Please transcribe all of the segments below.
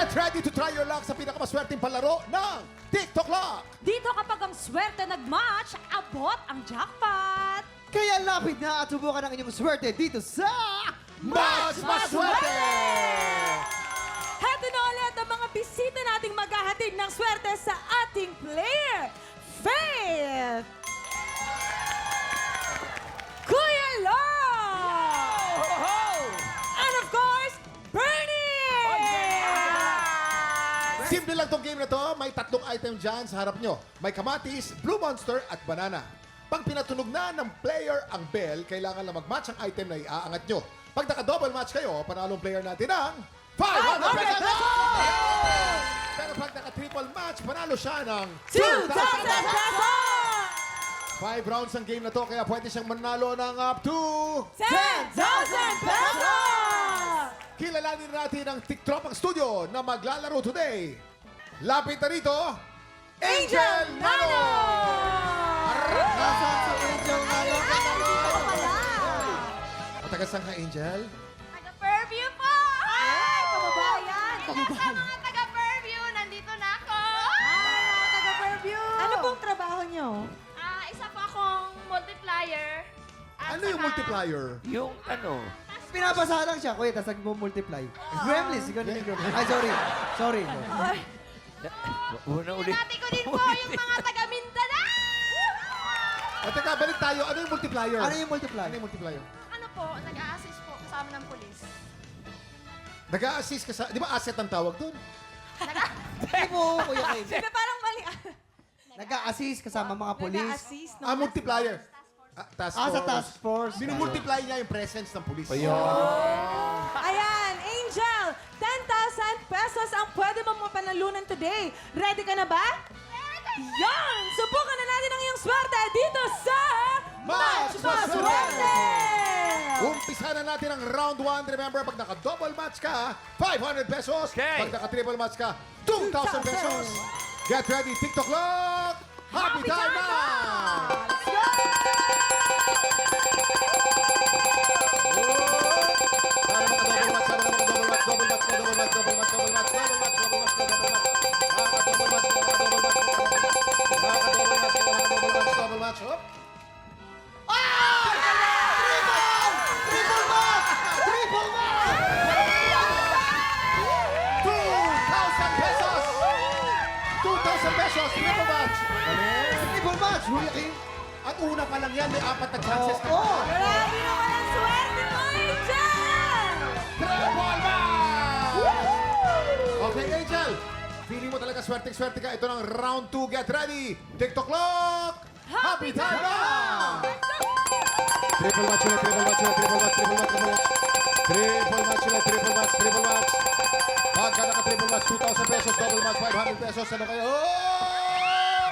Get ready to try your luck sa pinakamaswerteng palaro ng TikTok Lock! Dito kapag ang swerte nag-match, abot ang jackpot! Kaya lapit na at subukan ang inyong swerte dito sa... Mas Maswerte! Heto na ulit ang mga bisita nating maghahatid ng swerte sa ating player, Faith! Kuya Long! And of course, Bernie! Simple lang tong game na to. May tatlong item dyan sa harap nyo. May kamatis, blue monster, at banana. Pag pinatunog na ng player ang bell, kailangan lang mag-match ang item na iaangat nyo. Pag naka-double match kayo, panalong player natin ang 500 pesos! Pero pag naka-triple match, panalo siya ng 2,000 pesos! 5 rounds ang game na to, kaya pwede siyang manalo ng up to... 10,000 pesos! Kilalanin natin ang TikTok studio na maglalaro today. Lapit na rito, Angel Nano! Nasaan si Angel Nano? Matagas ka, Angel? Taga-Fairview po! Ay, kababayan! Sa mga taga-Fairview, nandito na ako! Taga-Fairview! Ano pong trabaho nyo? Isa po akong multiplier. At Ano yung saka- multiplier? Yung ano, Pinabasahan lang siya, kuya, tapos nagmo-multiply. Gremlins, ikaw na yung Ay, sorry. Sorry. una ulit. Binati ko din po yung mga taga-Mindanao! At teka, balik tayo. Ano yung multiplier? Ano yung multiply? Ano yung multiplier? Ano po, nag-a-assist po kasama ng polis. Nag-a-assist ka sa... Di ba asset ang tawag doon? Hindi po, kuya Kim. Hindi, parang mali. Nag-a-assist kasama mga polis. Nag-a-assist. Ah, multiplier. Task force. Sa task force. Minumultiply niya yung presence ng pulis. Ayan, Angel, 10,000 pesos ang pwede mo mapanalunan today. Ready ka na ba? Yan! Subukan na natin ang iyong swerte dito sa Match Maswerte! Umpisa na natin ang round 1. Remember, pag naka-double match ka, 500 pesos. Okay. Pag naka-triple match ka, 2,000 pesos. Get ready, TikTok Lock! Happy time na! Let's go! Sana maka-double match, sana maka-double match, double match, double match, double match, double match, double match, double match, double match. Maka-double match, maka-double match, maka-double match, maka-double match, double match. Hop! Triple match! Triple match! 2,000 pesos! 2,000 pesos, triple match! Triple match, kuya Kim. At una pa lang yan, may 4 na chances ka. Oo. Grabe naman ang swerte mo, Angel! Triple match! Okay, Angel. Feeling mo talaga swerte-swerte ka. Ito ng round 2. Get ready. TikTok Lock! Happy time na! Triple match ulit, triple match ulit, triple match, triple match, triple match. Triple match ulit, triple match, triple match. Pagka naka-triple match, 2,000 pesos, double match, 500 pesos. Ano kayo? Oh!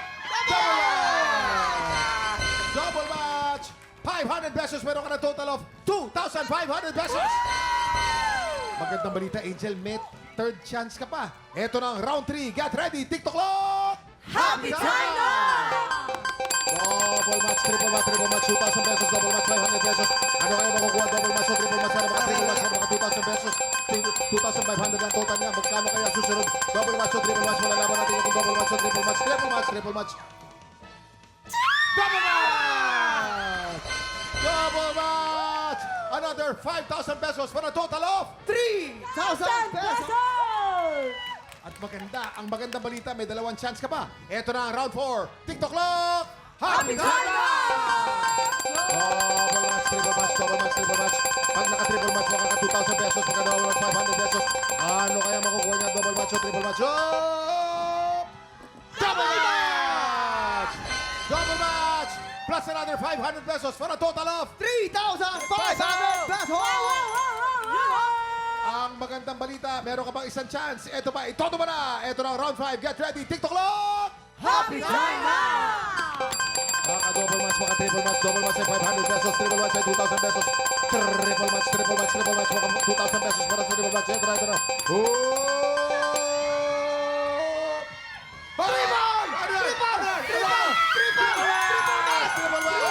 Double match! Double match! 500 pesos. Meron ka na total of 2,500 pesos. Magandang balita, Angel. May third chance ka pa. Ito na ang round 3. Get ready. TikTok Lock! Happy time na! Double match, triple match, 2,000 pesos, double match, 500 pesos. Ano kayo makukuha? Double match o triple match? Sana maka triple match, sana maka 2,000 pesos. 2,500 lang total niya. Magkano kaya susunod? Double match o triple match? Malalaman natin kung double match o triple match. Triple match, triple match. Double match! Double match! Another 5,000 pesos for a total of 3,000 pesos! At ang magandang balita, may 2 chance ka pa. Ito na ang round 4. TikTok Lock! Happy time na! Double match, triple match, double match, triple match. Pag naka-triple match, makaka 2,000 pesos. Pagka double match, 500 pesos. Ano kaya makukuha niya? Double match o triple match? Oh! Double match! Double match! Plus another 500 pesos for a total of 3,500 pesos! Ang magandang balita, meron ka pang isang chance. Ito pa, ito naman na. Ito na, round 5. Get ready. TikTok Lock! Happy time na! Maka-double match, maka-triple match. Double match ay 500 pesos. Triple match ay 2,000 pesos. Triple match, triple match, triple match. Maka 2,000 pesos para sa triple match. Ito na, ito na. Oh! Triple! Ano yan? Ano yan? Triple! Triple! Triple match! Triple match!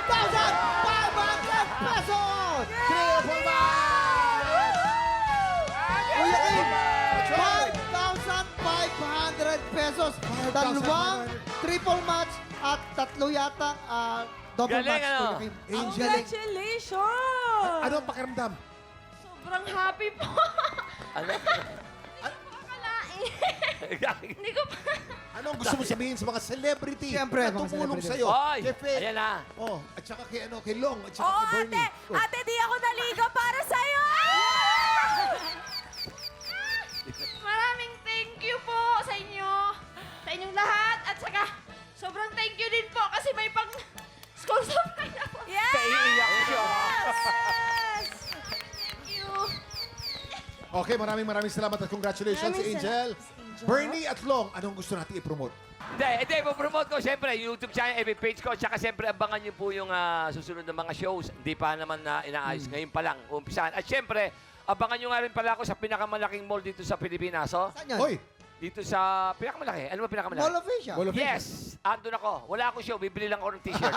5,500 pesos! Triple match! Kuya Kim, Dalawang triple match at 3 yata double Galing, match. ano? for kay Angel. Congratulations! Ano ang pakiramdam? Sobrang happy po. Ano? Akalain. Hindi ko pa. Ano ang gusto mo sabihin sa mga celebrity Siyempre, na mga tumulong celebrity. sa'yo? Oy, Kay Faith. ayan na. Oh, at saka kay Long, at saka Oo, kay Bernie. ate! Ate, di ako naligo para sa'yo! Maraming thank you po sa inyo. Sa inyong lahat. At saka, sobrang thank you din po kasi may pang school supply ako. Yes! Naiiyak siya. Thank you. Okay, maraming salamat at congratulations Maraming Angel. salamat, Angel. Bernie at Long, anong gusto natin i-promote? Hindi, promote ko siyempre yung YouTube channel, FB page ko, tsaka siyempre abangan niyo po yung susunod na mga shows. Hindi pa naman na inaayos, ngayon pa lang, umpisahan. At siyempre, abangan niyo nga rin pala ako sa pinakamalaking mall dito sa Pilipinas, oh. Saan yan? Hoy, Dito sa pinakamalaki. Ano ba pinakamalaki? Mall of Asia. Mall of Asia. Yes! Andun ako. Wala akong show. Bibili lang ako ng t-shirt.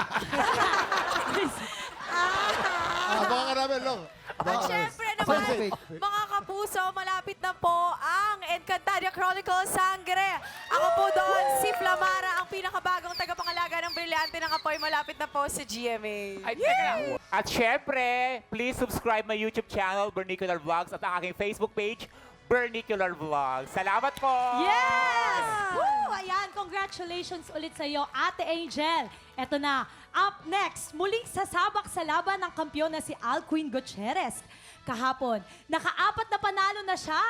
abangan ka namin, Long. At Abangan ka namin. syempre Fake, naman, fake. mga kapuso, malapit na po ang Encantadia Chronicles Sangre. Ako po doon, si Flamara, ang pinakabagong tagapangalaga ng Brilyante ng Apoy. Malapit na po sa GMA. Ay, teka lang. At syempre, please subscribe my YouTube channel, Bernicular Vlogs, at ang aking Facebook page, Bernicular Vlogs. Salamat po! Yes! Woo! Ayan, congratulations ulit sa iyo, Ate Angel. Eto na, up next, muling sasabak sa laban ng kampiyon na si Alcuin Gutierrez. Kahapon, naka-4 na panalo na siya.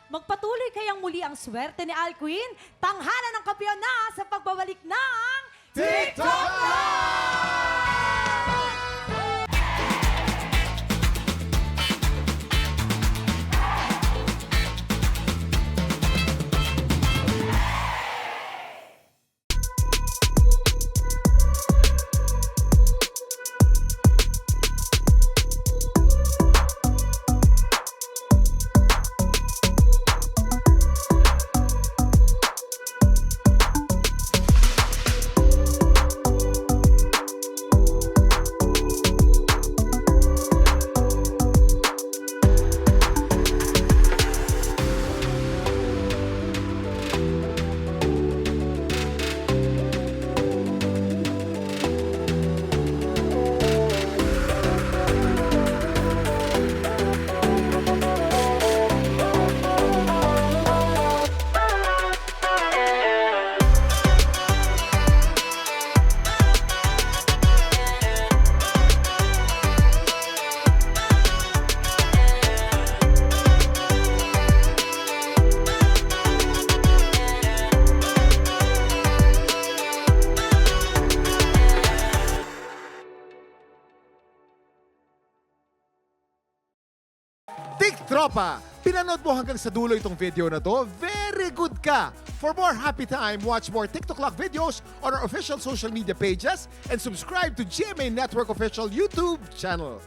Magpatuloy kayang muli ang swerte ni Alcuin? Tanghalan ng kampiyon na sa pagbabalik ng TikTok Tropa, pinanood mo hanggang sa dulo itong video na to? Very good ka! For more happy time, watch more TikTok Lock videos on our official social media pages and subscribe to GMA Network official YouTube channel.